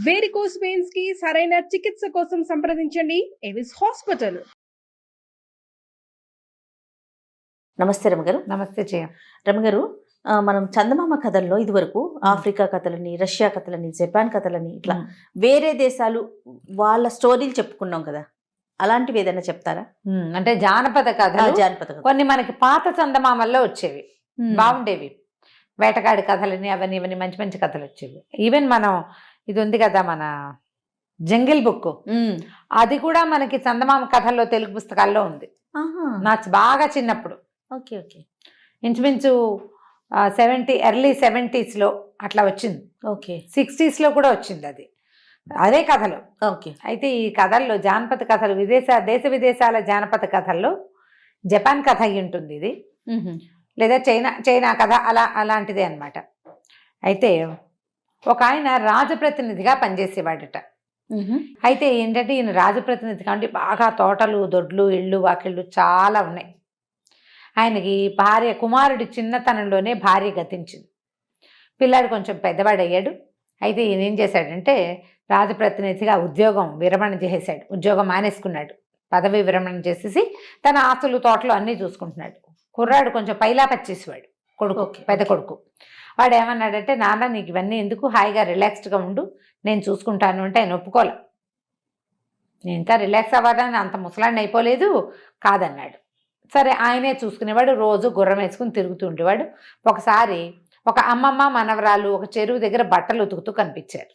Varicose veins కి సరైన చికిత్స కోసం సంప్రదించండి ఎవిస్ హాస్పిటల్. నమస్తే రమగారు. నమస్తే జయ. రమగారు, మనం చందమామ కథల్లో ఇదివరకు ఆఫ్రికా కథలని, రష్యా కథలని, జపాన్ కథలని ఇట్లా వేరే దేశాలు వాళ్ళ స్టోరీలు చెప్పుకున్నాం కదా, అలాంటివి ఏదైనా చెప్తారా? అంటే జానపద కథలు, జానపద కథ కొన్ని మనకి పాత చందమామల్లో వచ్చేవి, బాగుండేవి. వేటగాడి కథలని అవన్నీ ఇవన్నీ మంచి మంచి కథలు వచ్చేవి. ఈవెన్ మనం ఇది ఉంది కదా మన జంగిల్ బుక్, అది కూడా మనకి చందమామ కథల్లో తెలుగు పుస్తకాల్లో ఉంది. నా బాగా చిన్నప్పుడు, ఓకే ఓకే, ఇంచుమించు ఎర్లీ 70s అట్లా వచ్చింది. ఓకే, 60s కూడా వచ్చింది. అదే కథలు. ఓకే. అయితే ఈ కథల్లో జానపద కథలు, దేశ విదేశాల జానపద కథల్లో జపాన్ కథ అయి ఉంటుంది ఇది, లేదా చైనా కథ, అలాంటిదే అన్నమాట. అయితే ఒక ఆయన రాజప్రతినిధిగా పనిచేసేవాడట. అయితే ఏంటంటే ఈయన రాజప్రతినిధి కాబట్టి బాగా తోటలు, దొడ్లు, ఇళ్ళు, వాకిళ్ళు చాలా ఉన్నాయి. ఆయనకి కుమారుడి చిన్నతనంలోనే భార్య గతించింది. పిల్లాడు కొంచెం పెద్దవాడయ్యాడు. అయితే ఈయన ఏం చేశాడంటే రాజప్రతినిధిగా ఉద్యోగం మానేసుకున్నాడు. పదవి విరమణ చేసేసి తన ఆస్తులు, తోటలు అన్నీ చూసుకుంటున్నాడు. కుర్రాడు కొంచెం పైలా పచ్చేసేవాడు, కొడుకు, పెద్ద కొడుకు. వాడు ఏమన్నాడంటే, నాన్న నీకు ఇవన్నీ ఎందుకు, హాయిగా రిలాక్స్డ్గా ఉండు, నేను చూసుకుంటాను అంటే ఆయన ఒప్పుకోలే. నేను ఇంకా రిలాక్స్ అవ్వడానికి అంత ముసలాన్ని అయిపోలేదు కాదన్నాడు. సరే ఆయనే చూసుకునేవాడు, రోజు గుర్రం వేసుకుని తిరుగుతూ ఉండేవాడు. ఒకసారి ఒక అమ్మమ్మ మనవరాలు ఒక చెరువు దగ్గర బట్టలు ఉతుకుతూ కనిపించారు.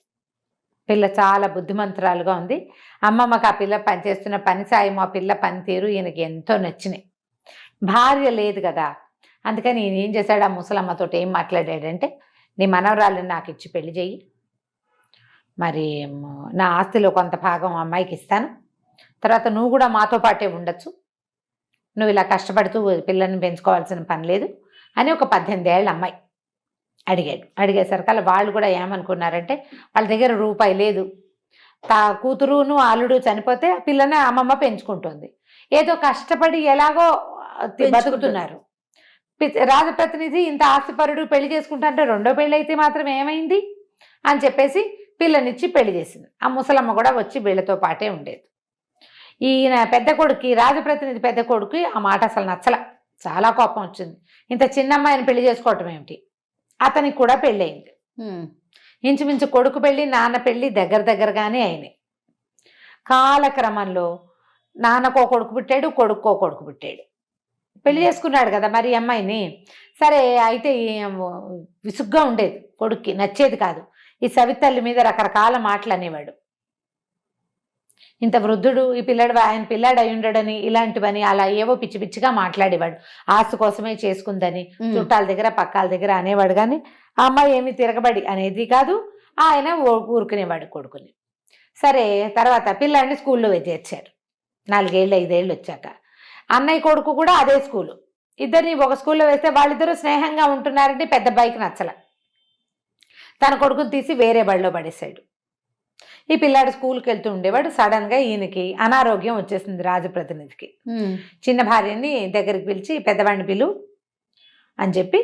పిల్ల చాలా బుద్ధిమంతురాలుగా ఉంది. అమ్మమ్మకి ఆ పిల్ల పనిచేస్తున్న పని సాయం, ఆ పిల్ల పనితీరు ఈయనకి ఎంతో నచ్చినాయి. భార్య లేదు కదా, అందుకని ఈయన ఏం చేశాడు, ఆ ముసలమ్మతో ఏం మాట్లాడాడంటే, నీ మనవరాలను నాకు ఇచ్చి పెళ్లి చెయ్యి, మరి నా ఆస్తిలో కొంత భాగం అమ్మాయికి ఇస్తాను, తర్వాత నువ్వు కూడా మాతో పాటే ఉండొచ్చు, నువ్వు ఇలా కష్టపడుతూ పిల్లని పెంచుకోవాల్సిన పని లేదు అని ఒక 18 ఏళ్ళ అమ్మాయి అడిగేసరికల్లా వాళ్ళు కూడా ఏమనుకున్నారంటే, వాళ్ళ దగ్గర రూపాయి లేదు, కూతురును అల్లుడు చనిపోతే పిల్లని అమ్మమ్మ పెంచుకుంటుంది, ఏదో కష్టపడి ఎలాగో బతుకుతున్నారు. రాజప్రతినిధి ఇంత ఆస్తిపరుడు పెళ్లి చేసుకుంటారంటే రెండో పెళ్లి అయితే మాత్రం ఏమైంది అని చెప్పేసి పిల్లనిచ్చి పెళ్లి చేసింది. ఆ ముసలమ్మ కూడా వచ్చి వీళ్ళతో పాటే ఉండేది. ఈయన పెద్ద కొడుకు, రాజప్రతినిధి పెద్ద కొడుకు ఆ మాట అసలు నచ్చల, చాలా కోపం వచ్చింది. ఇంత చిన్న అమ్మాయిని పెళ్లి చేసుకోవటం ఏమిటి, అతనికి కూడా పెళ్ళి అయింది. ఇంచుమించు కొడుకు పెళ్ళి, నాన్న పెళ్ళి దగ్గరగానే అయినాయి. కాలక్రమంలో నాన్నకో కొడుకు పుట్టాడు, కొడుక్కో కొడుకు పుట్టాడు. పెళ్లి చేసుకున్నాడు కదా మరి అమ్మాయిని. సరే, అయితే విసుగ్గా ఉండేది, కొడుక్కి నచ్చేది కాదు. ఈ సవితల్లి మీద రకరకాల మాటలు అనేవాడు. ఇంత వృద్ధుడు ఈ పిల్లాడు, ఆయన పిల్లాడు అయి ఉండడని, ఇలాంటివని అలా ఏవో పిచ్చి పిచ్చిగా మాట్లాడేవాడు. ఆస్తి కోసమే చేసుకుందని చుట్టాల దగ్గర పక్కాల దగ్గర అనేవాడు. కానీ ఆ అమ్మాయి ఏమీ తిరగబడి అనేది కాదు, ఆయన ఊరుకునేవాడు కొడుకుని. సరే, తర్వాత పిల్లాడిని స్కూల్లో చేర్చారు. 4 ఏళ్ళు 5 ఏళ్ళు వచ్చాక అన్నయ్య కొడుకు కూడా అదే స్కూలు. ఇద్దరిని ఒక స్కూల్లో వేస్తే వాళ్ళిద్దరూ స్నేహంగా ఉంటున్నారంటే పెద్ద అబ్బాయికి నచ్చల. తన కొడుకుని తీసి వేరే బడిలో పడేశాడు. ఈ పిల్లాడు స్కూల్కి వెళ్తూ ఉండేవాడు. సడన్గా ఈయనకి అనారోగ్యం వచ్చేసింది. రాజప్రతినిధికి చిన్న భార్యని దగ్గరికి పిలిచి, పెద్దవాడిని పిలు అని చెప్పి,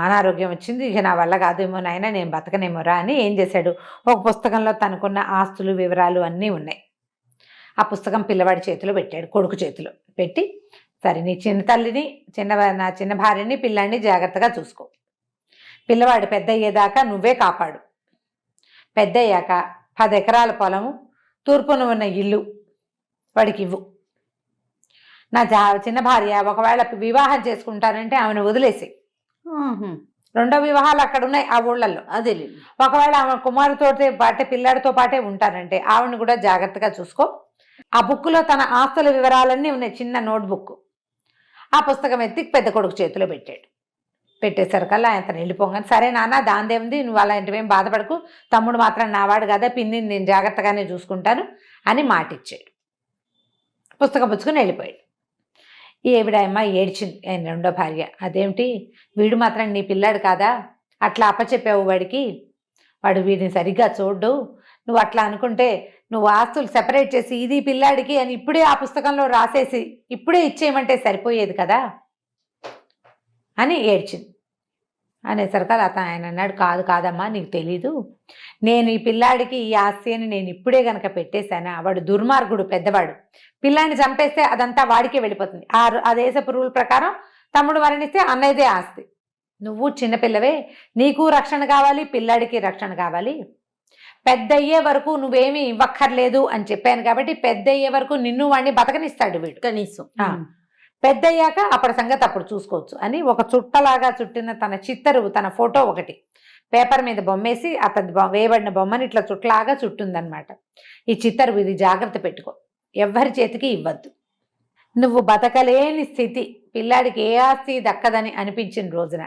అనారోగ్యం వచ్చింది, ఇక నా వల్ల కాదేమో నాయన, నేను బతకనేమోరా అని ఏం చేశాడు, ఒక పుస్తకంలో తనకున్న ఆస్తులు వివరాలు అన్నీ ఉన్నాయి. ఆ పుస్తకం పిల్లవాడి చేతిలో పెట్టాడు, కొడుకు చేతిలో పెట్టి, సరే నీ నా చిన్న భార్యని పిల్లాడిని జాగ్రత్తగా చూసుకో, పిల్లవాడు పెద్ద అయ్యేదాకా నువ్వే కాపాడు, పెద్ద అయ్యాక 10 ఎకరాల పొలము, తూర్పున ఉన్న ఇల్లు వాడికి ఇవ్వు. నా చిన్న భార్య ఒకవేళ వివాహం చేసుకుంటానంటే ఆమెను వదిలేసి, రెండో వివాహాలు అక్కడ ఉన్నాయి ఆ ఊళ్ళల్లో, అదే ఒకవేళ ఆమె కుమారుతో పాటే పిల్లాడితో పాటే ఉంటానంటే ఆవిడని కూడా జాగ్రత్తగా చూసుకో. ఆ బుక్లో తన ఆస్తుల వివరాలన్నీ ఉన్నాయి, చిన్న నోట్బుక్. ఆ పుస్తకం ఎత్తి పెద్ద కొడుకు చేతిలో పెట్టాడు. పెట్టేసరికల్లా అతను వెళ్ళిపోగానే, సరే నాన్న దాందేముంది, నువ్వు అలాంటివేం బాధపడకు, తమ్ముడు మాత్రం నావాడు కదా, పిన్నిని నేను జాగ్రత్తగానే చూసుకుంటాను అని మాటిచ్చాడు. పుస్తకం పుచ్చుకుని వెళ్ళిపోయాడు. ఈవిడ అమ్మాయి ఏడ్చింది, ఆయన రెండో భార్య. అదేమిటి, వీడు మాత్రం నీ పిల్లాడు కాదా, అట్లా అప్పచెప్పావు వాడికి, వాడు వీడిని సరిగ్గా చూడ్డు, నువ్వు అట్లా అనుకుంటే నువ్వు ఆస్తులు సెపరేట్ చేసి ఇది పిల్లాడికి అని ఇప్పుడే ఆ పుస్తకంలో రాసేసి ఇప్పుడే ఇచ్చేయమంటే సరిపోయేది కదా అని ఏడ్చింది. అనేసరికి ఆయన అన్నాడు, కాదు కాదమ్మా, నీకు తెలీదు, నేను ఈ పిల్లాడికి ఈ ఆస్తి అని నేను ఇప్పుడే గనక పెట్టేశానా, వాడు దుర్మార్గుడు పెద్దవాడు, పిల్లాడిని చంపేస్తే అదంతా వాడికే వెళ్ళిపోతుంది. ఆ దేశపు రూల్ ప్రకారం తమ్ముడు మరణిస్తే అన్నయ్యదే ఆస్తి. నువ్వు చిన్నపిల్లవే, నీకు రక్షణ కావాలి, పిల్లాడికి రక్షణ కావాలి, పెద్ద అయ్యే వరకు నువ్వేమీ ఇవ్వక్కర్లేదు అని చెప్పాను కాబట్టి పెద్ద అయ్యే వరకు నిన్ను వాడిని బతకనిస్తాడు వీడు కనీసం. పెద్ద అయ్యాక అప్పటి సంగతి అప్పుడు చూసుకోవచ్చు అని ఒక చుట్టలాగా చుట్టిన తన చిత్తరు, తన ఫోటో ఒకటి పేపర్ మీద బొమ్మేసి అతను వేయబడిన బొమ్మని ఇట్లా చుట్టలాగా చుట్టుందనమాట. ఈ చిత్తరు, ఇది జాగ్రత్త పెట్టుకో, ఎవ్వరి చేతికి ఇవ్వద్దు. నువ్వు బతకలేని స్థితి, పిల్లాడికి ఏ ఆస్తి దక్కదని అనిపించిన రోజున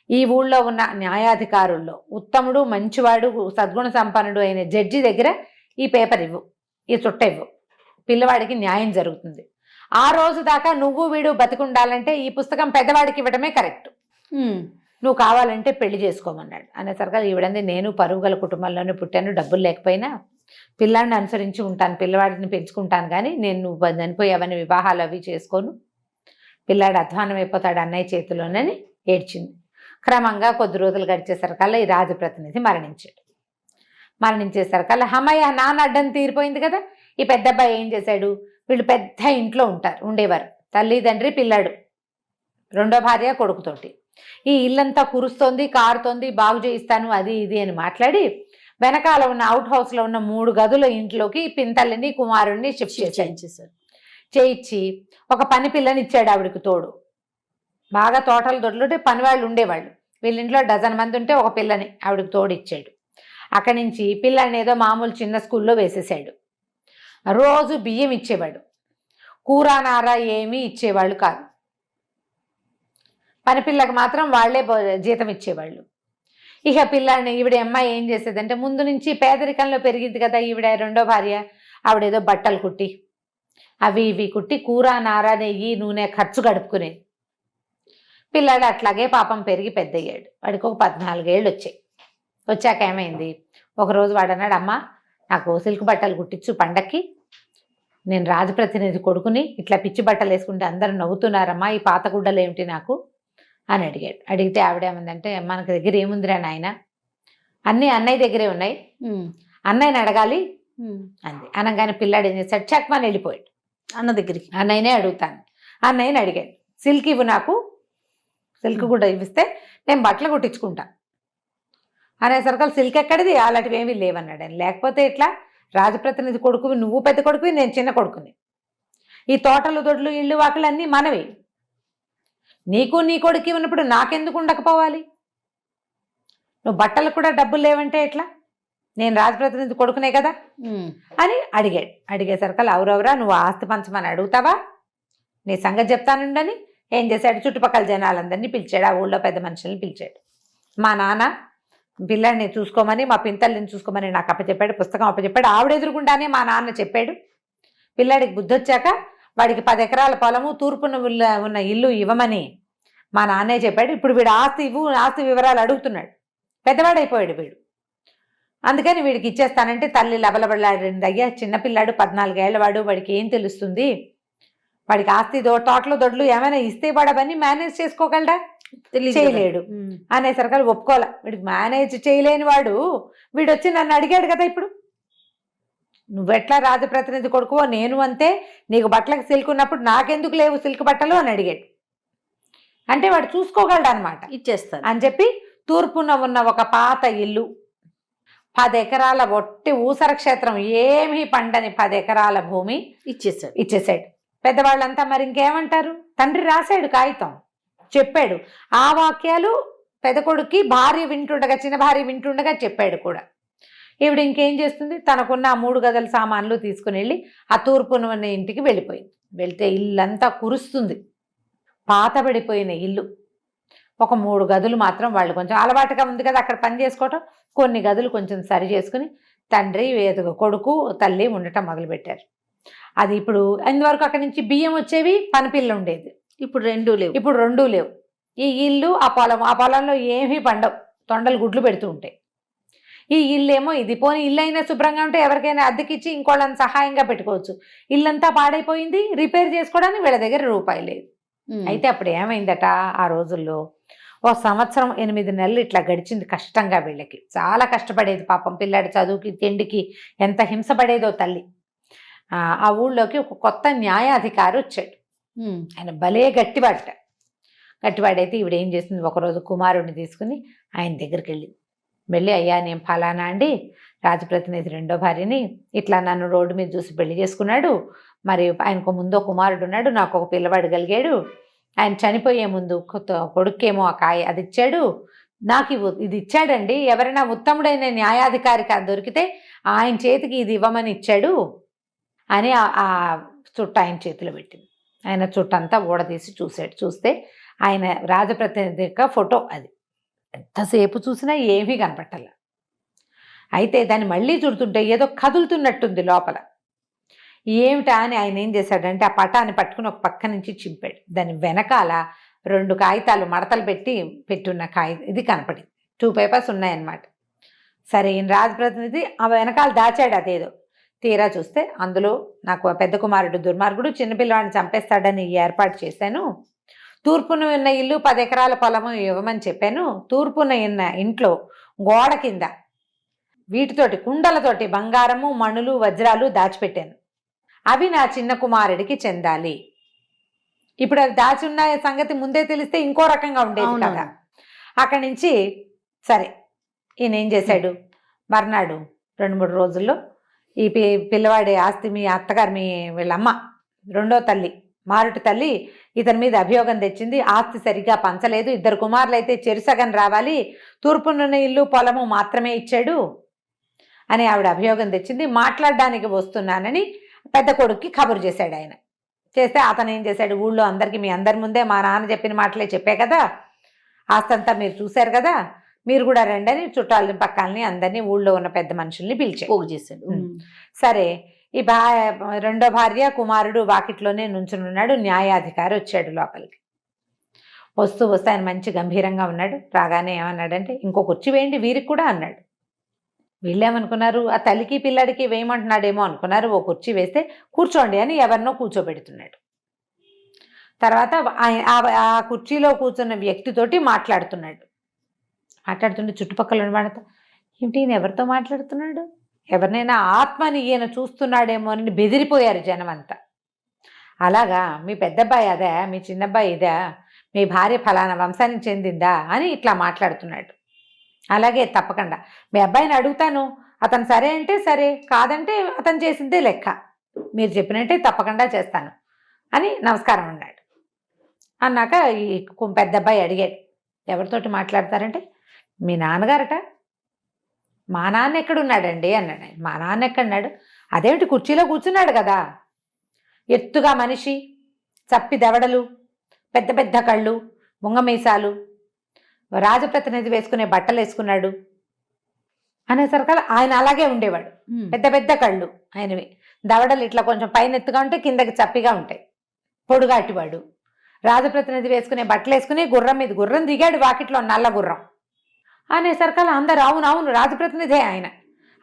ఈ ఊళ్ళో ఉన్న న్యాయాధికారుల్లో ఉత్తముడు, మంచివాడు, సద్గుణ సంపన్నుడు అయిన జడ్జి దగ్గర ఈ పేపర్ ఇవ్వు, ఈ చుట్ట ఇవ్వు, పిల్లవాడికి న్యాయం జరుగుతుంది. ఆ రోజు దాకా నువ్వు వీడు బతికుండాలంటే ఈ పుస్తకం పెద్దవాడికి ఇవ్వడమే కరెక్ట్. నువ్వు కావాలంటే పెళ్లి చేసుకోమన్నాడు. అనేసరికి ఈవిడంది, నేను పరువు గల కుటుంబంలోనే పుట్టాను, డబ్బులు లేకపోయినా పిల్లాడిని అనుసరించి ఉంటాను, పిల్లవాడిని పెంచుకుంటాను, కానీ నేను నువ్వు చనిపోయావని వివాహాలు అవి చేసుకోను, పిల్లాడు అధ్వానం అయిపోతాడు అన్నయ్య చేతిలోనని ఏడ్చింది. క్రమంగా కొద్ది రోజులు గడిచేసరికల్లా ఈ రాజప్రతినిధి మరణించేసరికల్లా అమ్మయ్య నాన్న అడ్డం తీరిపోయింది కదా. ఈ పెద్ద అబ్బాయి ఏం చేశాడు, వీళ్ళు పెద్ద ఇంట్లో ఉండేవారు, తల్లి తండ్రి పిల్లాడు, రెండో భార్య కొడుకుతోటి. ఈ ఇల్లంతా కురుస్తోంది, కారుతోంది, బాగు చేయిస్తాను అది ఇది అని మాట్లాడి వెనకాల ఉన్న అవుట్ హౌస్లో ఉన్న 3 గదుల ఇంట్లోకి పింతల్లిని కుమారుడిని షిఫ్ట్ చేశారు. చేయించి ఒక పని పిల్లని ఇచ్చాడు ఆవిడకి తోడు. బాగా తోటలు దొడ్లుంటే పని వాళ్ళు ఉండేవాళ్ళు, వీళ్ళింట్లో 12 మంది ఉంటే ఒక పిల్లని ఆవిడకి తోడు ఇచ్చాడు. అక్కడి నుంచి పిల్లని ఏదో మామూలు చిన్న స్కూల్లో వేసేసాడు. రోజు బియ్యం ఇచ్చేవాడు, కూర నార ఏమీ ఇచ్చేవాళ్ళు కాదు. పని పిల్లకి మాత్రం వాళ్లే జీతం ఇచ్చేవాళ్ళు. ఇక పిల్లాడిని ఈవిడ అమ్మాయి ఏం చేసేదంటే, ముందు నుంచి పేదరికంలో పెరిగింది కదా ఈవిడ రెండో భార్య, ఆవిడేదో బట్టలు కుట్టి అవి ఇవి కుట్టి కూర నార నెయ్యి నూనె ఖర్చు గడుపుకునేది. పిల్లాడు అట్లాగే పాపం పెరిగి పెద్దయ్యాడు. వాడికి ఒక 14 ఏళ్ళు వచ్చాయి. వచ్చాక ఏమైంది, ఒకరోజు వాడు అన్నాడు, అమ్మ నాకు సిల్క్ బట్టలు కుట్టించు పండక్కి, నేను రాజప్రతినిధి కొడుకుని, ఇట్లా పిచ్చి బట్టలు వేసుకుంటే అందరూ నవ్వుతున్నారమ్మా, ఈ పాత గుడ్డలు ఏమిటి నాకు అని అడిగాడు. అడిగితే ఆవిడేమందంటే, మనకి దగ్గర ఏముందిరా నాయన, అన్నీ అన్నయ్య దగ్గరే ఉన్నాయి, అన్నయ్యని అడగాలి అంది. అనగానే పిల్లాడు ఏం చేశాడు, చక్మని వెళ్ళిపోయాడు అన్న దగ్గరికి. అన్నయ్యనే అడుగుతాను, అన్నయ్యని అడిగాడు, సిల్క్ ఇవ్వు నాకు, సిల్క్ కూడా ఇవ్విస్తే నేను బట్టలు కుట్టించుకుంటా అనేసరికి సిల్క్ ఎక్కడిది, అలాంటివి ఏమీ లేవన్నాడు. అని లేకపోతే ఇట్లా రాజప్రతినిధి కొడుకువి, నువ్వు పెద్ద కొడుకువి, నేను చిన్న కొడుకుని, ఈ తోటలు దొడ్లు ఇళ్ళు వాకిలు అన్నీ మనవి, నీకు నీ కొడుకు ఉన్నప్పుడు నాకెందుకు ఉండకపోవాలి, నువ్వు బట్టలకు కూడా డబ్బులు లేవంటే ఎట్లా, నేను రాజప్రతినిధి కొడుకునే కదా అని అడిగాడు. అడిగేసరికి అవురవరా నువ్వు ఆస్తి పంచమని అడుగుతావా, నీ సంగతి చెప్తానుండని ఏం చేశాడు, చుట్టుపక్కల జనాలందరినీ పిలిచాడు, ఆ ఊళ్ళో పెద్ద మనుషుల్ని పిలిచాడు. మా నాన్న పిల్లాడిని చూసుకోమని, మా పింతల్ని చూసుకోమని నాకు అప్పచెప్పాడు, పుస్తకం అప్పచెప్పాడు, ఆవిడ ఎదురుకుండానే మా నాన్న చెప్పాడు, పిల్లాడికి బుద్ధి వచ్చాక వాడికి 10 ఎకరాల పొలము తూర్పున ఉన్న ఇల్లు ఇవ్వమని మా నాన్నే చెప్పాడు. ఇప్పుడు వీడు ఆస్తి ఇవ్వు, ఆస్తి వివరాలు అడుగుతున్నాడు, పెద్దవాడైపోయాడు వీడు, అందుకని వీడికి ఇచ్చేస్తానంటే తల్లి లబలబలాడింది. అయ్యా చిన్నపిల్లాడు, 14 ఏళ్ల వాడు, వాడికి ఏం తెలుస్తుంది, వాడికి ఆస్తి తోటలు దొడ్లు ఏమైనా ఇస్తే వాడు అవన్నీ మేనేజ్ చేసుకోగలడా, చేయలేడు అనేసరికి ఒప్పుకోలే. వీడికి మేనేజ్ చేయలేని వాడు వీడు వచ్చి నన్ను అడిగాడు కదా, ఇప్పుడు నువ్వెట్లా రాజప్రతినిధి కొడుకువో నేను అంతే, నీకు బట్టలకు సిల్క్ ఉన్నప్పుడు నాకెందుకు లేవు సిల్క్ బట్టలు అని అడిగాడు. అంటే వాడు చూసుకోగలడు అనమాట, ఇచ్చేస్తాను అని చెప్పి తూర్పున ఉన్న ఒక పాత ఇల్లు, 10 ఎకరాల ఒట్టి ఊసర క్షేత్రం, ఏమీ పండని 10 ఎకరాల భూమి ఇచ్చేసాడు. పెద్దవాళ్ళంతా మరి ఇంకేమంటారు, తండ్రి రాశాడు కాగితం, చెప్పాడు, ఆ వాక్యాలు పెద్ద కొడుక్కి భార్య వింటుండగా, చిన్న భార్య వింటుండగా చెప్పాడు కూడా. ఈవిడ ఇంకేం చేస్తుంది, తనకున్న ఆ 3 గదుల సామాన్లు తీసుకుని వెళ్ళి ఆ తూర్పున ఉన్న ఇంటికి వెళ్ళిపోయింది. వెళ్తే ఇల్లంతా కురుస్తుంది, పాతబడిపోయిన ఇల్లు. ఒక 3 గదులు మాత్రం వాళ్ళు కొంచెం అలవాటుగా ఉంది కదా అక్కడ పని చేసుకోవటం, కొన్ని గదులు కొంచెం సరి చేసుకుని తండ్రి కొడుకు తల్లి ఉండటం మొదలుపెట్టారు. అది ఇప్పుడు ఇంతవరకు అక్కడి నుంచి బియ్యం వచ్చేవి, పనిపిల్ల ఉండేది, ఇప్పుడు రెండూ లేవు. ఈ ఇల్లు ఆ పొలంలో ఏమీ పండవు, తొండలు గుడ్లు పెడుతూ ఉంటాయి. ఈ ఇల్లేమో ఇది, పోనీ ఇల్లు అయినా శుభ్రంగా ఉంటే ఎవరికైనా అద్దెకిచ్చి ఇంకోళ్ళని సహాయంగా పెట్టుకోవచ్చు. ఇల్లంతా పాడైపోయింది, రిపేర్ చేసుకోవడానికి వీళ్ళ దగ్గర రూపాయి లేదు. అయితే అప్పుడు ఏమైందట, ఆ రోజుల్లో ఓ సంవత్సరం 8 నెలలు ఇట్లా గడిచింది కష్టంగా వీళ్ళకి. చాలా కష్టపడేది పాపం, పిల్లాడి చదువుకి తిండికి ఎంత హింసపడేదో తల్లి. ఆ ఊళ్ళోకి ఒక కొత్త న్యాయాధికారి వచ్చాడు. ఆయన భలే గట్టివాడైతే ఈవిడ ఏం చేసింది, ఒకరోజు కుమారుడిని తీసుకుని ఆయన దగ్గరికి వెళ్ళి, అయ్యా నేను ఫలానా అండి, రాజప్రతినిధి రెండో భార్యని, ఇట్లా నన్ను రోడ్డు మీద చూసి పెళ్లి చేసుకున్నాడు, మరి ఆయనకు ముందో కుమారుడు ఉన్నాడు, నాకు ఒక పిల్లవాడు కలిగాడు, ఆయన చనిపోయే ముందు కొడుకేమో ఆ కాయ అది ఇచ్చాడు, నాకు ఇది ఇచ్చాడండి, ఎవరైనా ఉత్తముడైన న్యాయాధికారి దొరికితే ఆయన చేతికి ఇది ఇవ్వమని ఇచ్చాడు అని ఆ చుట్ట ఆయన చేతిలో పెట్టింది. ఆయన చుట్టంతా ఊడదీసి చూస్తే ఆయన రాజప్రతినిధి యొక్క ఫోటో అది. ఎంతసేపు చూసినా ఏమీ కనపట్టాల. అయితే దాన్ని మళ్ళీ చూడుతుంటే ఏదో కదులుతున్నట్టుంది లోపల. ఏమిటా అని ఆయన ఏం చేశాడంటే ఆ పటాన్ని పట్టుకుని ఒక పక్క నుంచి చింపాడు. దాని వెనకాల 2 కాగితాలు మడతలు పెట్టున్న ఇది కనపడింది. 2 పేపర్స్ ఉన్నాయన్నమాట. సరే ఈయన రాజప్రతినిధి ఆ వెనకాల దాచాడు అదేదో. తీరా చూస్తే అందులో నాకు పెద్ద కుమారుడు దుర్మార్గుడు చిన్నపిల్లవాడిని చంపేస్తాడని ఏర్పాటు చేశాను, తూర్పున ఉన్న ఇల్లు 10 ఎకరాల పొలము ఇవ్వమని చెప్పాను, తూర్పున ఉన్న ఇంట్లో గోడ కింద వీటితోటి కుండలతోటి బంగారము మణులు వజ్రాలు దాచిపెట్టాను, అవి నా చిన్న కుమారుడికి చెందాలి. ఇప్పుడు అవి దాచి ఉన్న సంగతి ముందే తెలిస్తే ఇంకో రకంగా ఉండేది కదా. అక్కడి నుంచి సరే ఈయన ఏం చేశాడు, మర్నాడు 2-3 రోజుల్లో ఈ పిల్లవాడి ఆస్తి మీ అత్తగారు వీళ్ళమ్మ రెండో తల్లి మారుటి తల్లి ఇతని మీద అభియోగం తెచ్చింది, ఆస్తి సరిగ్గా పంచలేదు, 2 కుమారులు అయితే చెరుసగం రావాలి, తూర్పునున్న ఇల్లు పొలము మాత్రమే ఇచ్చాడు అని ఆవిడ అభియోగం తెచ్చింది, మాట్లాడడానికి వస్తున్నానని పెద్ద కొడుక్కి కబురు చేశాడు. ఆయన చేస్తే అతను ఏం చేశాడు, ఊళ్ళో అందరికీ మీ అందరి ముందే మా నాన్న చెప్పిన మాటలే చెప్పే కదా, ఆస్తి అంతా మీరు చూశారు కదా, మీరు కూడా రండి అని చుట్టాలని పక్కల్ని అందరినీ ఊళ్ళో ఉన్న పెద్ద మనుషుల్ని పోగు చేశాడు. సరే ఈ రెండో భార్య కుమారుడు వాకిట్లోనే నుంచునున్నాడు. న్యాయాధికారి వచ్చాడు లోపలికి. వస్తూ ఆయన మంచి గంభీరంగా ఉన్నాడు. రాగానే ఏమన్నాడంటే, ఇంకో కుర్చీ వేయండి వీరికి కూడా అన్నాడు. వీళ్ళేమనుకున్నారు, ఆ తల్లికి పిల్లాడికి వేయమంటున్నాడేమో అనుకున్నారు. ఓ కుర్చీ వేస్తే కూర్చోండి అని ఎవరినో కూర్చోబెడుతున్నాడు. తర్వాత ఆ కుర్చీలో కూర్చున్న వ్యక్తితోటి మాట్లాడుతుంటే చుట్టుపక్కల ఉన్నవాడితో, ఏమిటి ఈయన ఎవరితో మాట్లాడుతున్నాడు, ఎవరినైనా ఆత్మని ఈయన చూస్తున్నాడేమో అని బెదిరిపోయారు జనం అంతా. అలాగా మీ పెద్దబ్బాయి అదే, మీ చిన్నబ్బాయి ఇదా, మీ భార్య ఫలానా వంశానికి చెందిందా అని ఇట్లా మాట్లాడుతున్నాడు. అలాగే తప్పకుండా మీ అబ్బాయిని అడుగుతాను, అతను సరే అంటే సరే, కాదంటే అతను చేసిందే లెక్క, మీరు చెప్పినట్టే తప్పకుండా చేస్తాను అని నమస్కారం అన్నాడు. అన్నాక ఈ పెద్ద అబ్బాయి అడిగాడు, ఎవరితోటి మాట్లాడతారంటే, మీ నాన్నగారట. మా నాన్న ఎక్కడున్నాడండి అన్నాడు. మా నాన్న ఎక్కడున్నాడు, అదేమిటి కుర్చీలో కూర్చున్నాడు కదా, ఎత్తుగా మనిషి, చప్పి దవడలు, పెద్ద పెద్ద కళ్ళు, ముంగమీసాలు, రాజప్రతినిధి వేసుకునే బట్టలు వేసుకున్నాడు అనేసరికి ఆయన అలాగే ఉండేవాడు. పెద్ద పెద్ద కళ్ళు ఆయనవి, దవడలు ఇట్లా కొంచెం పైన ఎత్తుగా ఉంటే కిందకి చప్పిగా ఉంటాయి, పొడుగాటివాడు. రాజప్రతినిధి వేసుకునే బట్టలు వేసుకుని గుర్రం మీద గుర్రం దిగాడు వాకిట్లో, నల్ల గుర్రం అనేసరికి అందరు అవునవును రాజప్రతినిధే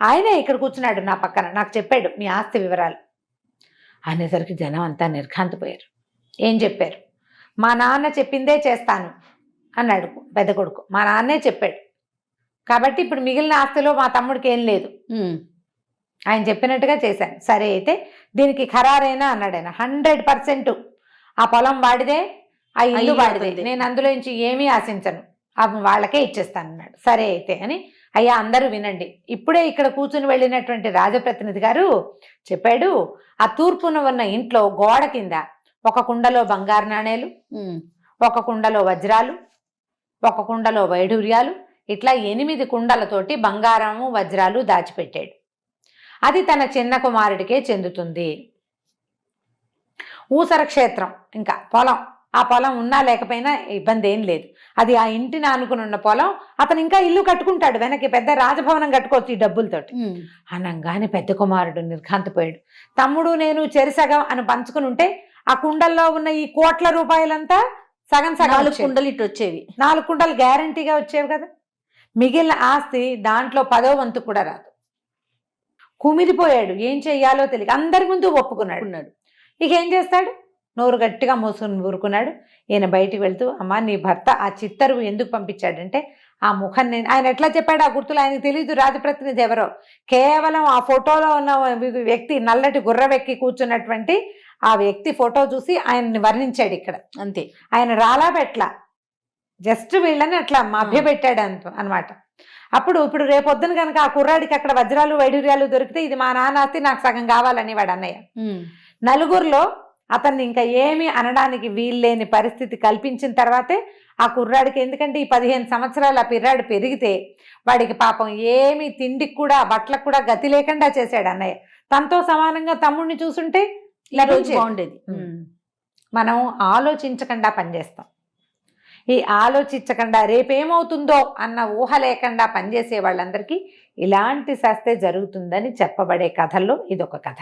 ఆయనే ఇక్కడ కూర్చున్నాడు నా పక్కన, నాకు చెప్పాడు మీ ఆస్తి వివరాలు అనేసరికి జనం అంతా నిర్ఘాంతపోయారు. ఏం చెప్పారు, మా నాన్న చెప్పిందే చేస్తాను అన్నాడు పెద్ద కొడుకు. మా నాన్నే చెప్పాడు కాబట్టి ఇప్పుడు మిగిలిన ఆస్తిలో మా తమ్ముడికి ఏం లేదు, ఆయన చెప్పినట్టుగా చేశాను. సరే అయితే దీనికి ఖరారైనా అన్నాడు ఆయన. 100% ఆ పొలం వాడిదే, ఆ ఇల్లు వాడిదే, నేను అందులో నుంచి ఏమీ ఆశించను, వాళ్ళకే ఇచ్చేస్తాను అన్నాడు. సరే అయితే అని, అయ్యా అందరూ వినండి, ఇప్పుడే ఇక్కడ కూర్చుని వెళ్ళినటువంటి రాజప్రతినిధి గారు చెప్పాడు, ఆ తూర్పున ఉన్న ఇంట్లో గోడ కింద ఒక కుండలో బంగారు నాణేలు, ఒక కుండలో వజ్రాలు, ఒక కుండలో వైఢూర్యాలు, ఇట్లా 8 కుండలతోటి బంగారము వజ్రాలు దాచిపెట్టాడు. అది తన చిన్న కుమారుడికే చెందుతుంది. ఊసర క్షేత్రం, ఇంకా పొలం, ఆ పొలం ఉన్నా లేకపోయినా ఇబ్బంది ఏం లేదు, అది ఆ ఇంటిని ఆనుకుని ఉన్న పొలం, అతను ఇంకా ఇల్లు కట్టుకుంటాడు, వెనక్కి పెద్ద రాజభవనం కట్టుకోవచ్చు ఈ డబ్బులతోటి అనగానే పెద్ద కుమారుడు నిర్ఘాంతపోయాడు. తమ్ముడు నేను చెరిసగం అని పంచుకుని ఉంటే ఆ కుండల్లో ఉన్న ఈ కోట్ల రూపాయలంతా సగం 4 కుండలు ఇటు వచ్చేవి, 4 కుండలు గ్యారంటీగా వచ్చేవి కదా, మిగిలిన ఆస్తి దాంట్లో 10వ వంతు కూడా రాదు. కుమిలిపోయాడు, ఏం చెయ్యాలో తెలియక అందరి ముందు ఒప్పుకున్నాడు. ఇక ఏం చేస్తాడు, నోరు గట్టిగా మూసుకుని ఊరుకున్నాడు. ఈయన బయటికి వెళ్తూ, అమ్మ నీ భర్త ఆ చిత్తరువు ఎందుకు పంపించాడంటే ఆ ముఖం ఆయన ఎట్లా చెప్పాడు ఆ గుర్తులు ఆయనకు తెలియదు రాజప్రతినిధి ఎవరో. కేవలం ఆ ఫోటోలో ఉన్న వ్యక్తి నల్లటి గుర్రవెక్కి కూర్చున్నటువంటి ఆ వ్యక్తి ఫోటో చూసి ఆయన్ని వర్ణించాడు ఇక్కడ. అంతే. ఆయన రాలా పెట్ల, జస్ట్ వీళ్ళని అట్లా మభ్యపెట్టాడు అనమాట. ఇప్పుడు రేపొద్దున కనుక ఆ కుర్రాడికి అక్కడ వజ్రాలు వైడూర్యాలు దొరికితే ఇది మా నాన్న ఆస్తి, నాకు సగం కావాలని వాడు అన్నయ్య. నలుగురిలో అతన్ని ఇంకా ఏమీ అనడానికి వీల్లేని పరిస్థితి కల్పించిన తర్వాతే ఆ కుర్రాడికి, ఎందుకంటే ఈ 15 సంవత్సరాలు ఆ పిర్రాడు పెరిగితే వాడికి పాపం ఏమి తిండికి కూడా బట్టలకు కూడా గతి లేకుండా చేశాడు అన్నయ్య. తనతో సమానంగా తమ్ముడిని చూసుంటే బాగుండేది. మనం ఆలోచించకుండా పనిచేస్తాం. ఈ ఆలోచించకుండా రేపేమవుతుందో అన్న ఊహ లేకుండా పనిచేసే వాళ్ళందరికీ ఇలాంటి శాస్తే జరుగుతుందని చెప్పబడే కథల్లో ఇదొక కథ.